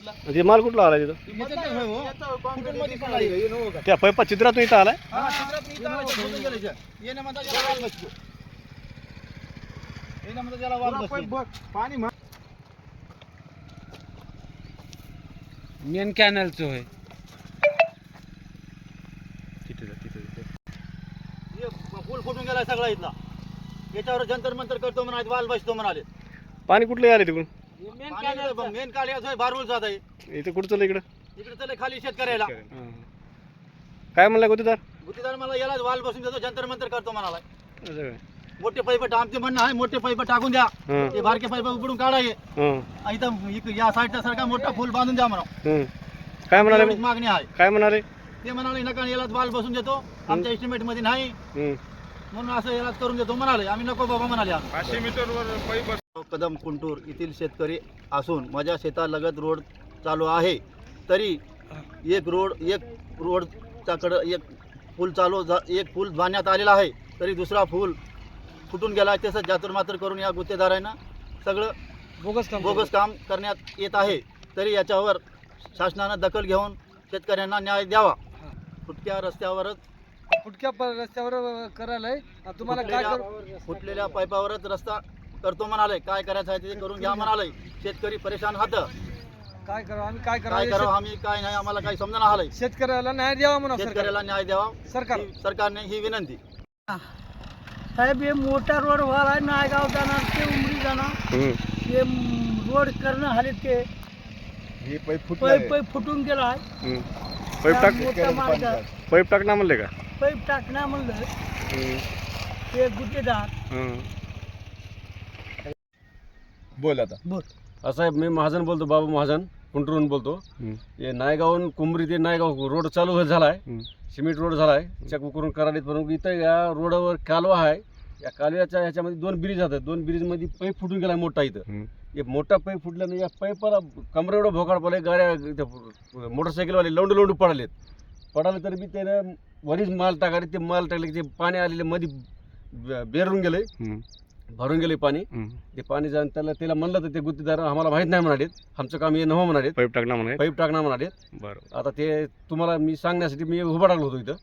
म्हणजे माल कुठला आला तिथं? त्या पैपा चित्रातून इथं आलाय. मेन कॅनलचं होय. पूल फुटून गेलाय सगळा इथला. याच्यावर जंतर मंतर करतो म्हणाले, वाल बसतो म्हणाले. पाणी कुठलं आले तिकडून? मेन काढायचं बारूळ जात आहे. इथं कुठं चाललं इकडं? इकडे चले खाली शेतकऱ्याला. काय म्हणला गुत्तेदार? गुत्तेदार मला याला वाल बसून देतो, जंतर मंतर करतो म्हणाला. असं काय? मोठे पाईप आमचे म्हणणं आहे, मोठे पाईप टाकून द्या. ते बारके पाईप उघडून काढाय. इथं या साईडचा सारखा मोठा फुल बांधून द्या म्हणा. काय म्हणाले? एवढीच मागणी आहे. काय म्हणाले? ते म्हणाले नका, याला वाल बसून देतो, आमच्या एस्टिमेट मध्ये नाही म्हणून असं याला करून देतो म्हणाले. आम्ही नको बाबा म्हणाले. 500 मीटरवर पाईप. कदम कुंटूर येथील शेतकरी असून माझ्या शेतालगत रोड चालू आहे, तरी एक रोडच्याकडं एक पूल एक पूल बांधण्यात आलेला आहे, तरी दुसरा पूल फुटून गेला आहे. तसंच जातूरमात्र करून या गुत्तेदारांना सगळं बोगस काम करण्यात येत आहे. तरी याच्यावर शासनानं दखल घेऊन शेतकऱ्यांना न्याय द्यावा. फुटक्या रस्त्यावर करायलाय तुम्हाला काय फुटलेल्या पाईपावरच रस्ता करतो म्हणाले. काय करायचं आहे ते करून घ्या म्हणाले. शेतकरी परेशान हात. काय करावं आम्ही? काय करावं आम्ही? काय नाही, आम्हाला काही समजणं आलंय. शेतकऱ्याला न्याय द्यावा म्हणा. शेतकऱ्याला न्याय द्यावा सरकारने ही विनंती. साहेब हे मोठा रोड व्हायला नायगाव जाणार ते उमरी जाणार हे रोड करणं आले ते पाईप फुटून गेला आहे. पाईप टाकणार म्हणले का? पाईप टाकणार म्हणलं ते गुत्तेदार. बोल आता. साहेब मी महाजन बोलतो, बाबू महाजन कुंटूरहून बोलतो. हे नायगावहून कुंभरी ते नायगाव रोड चालू झाला आहे. सिमेंट रोड झाला आहे चेक करून करायला. परंतु इथं या रोडवर कालवा आहे. या कालव्याच्या ह्याच्यामध्ये 2 ब्रिज जातात. 2 ब्रिजमध्ये पाईप फुटून गेला मोठा. इथं एक मोठा पाईप फुटल्याने या पाईपाला कमरे एवढं भोकाड पडले. गाड्या मोटरसायकलवाले लोंडू पडाले तरी बी त्यानं वरीच माल टाकाले. ते माल टाकले की ते पाणी आलेले मध्ये बेरून गेले, भरून गेले पाणी. ते पाणी जाऊन त्याला म्हणलं तर ते गुत्तेदार आम्हाला माहीत नाही म्हणाले, आमचं काम हे नव्हतं म्हणाले, पाईप टाकणार म्हणाले. बरं आता ते तुम्हाला मी सांगण्यासाठी मी उभा टाकलो होतो इथं.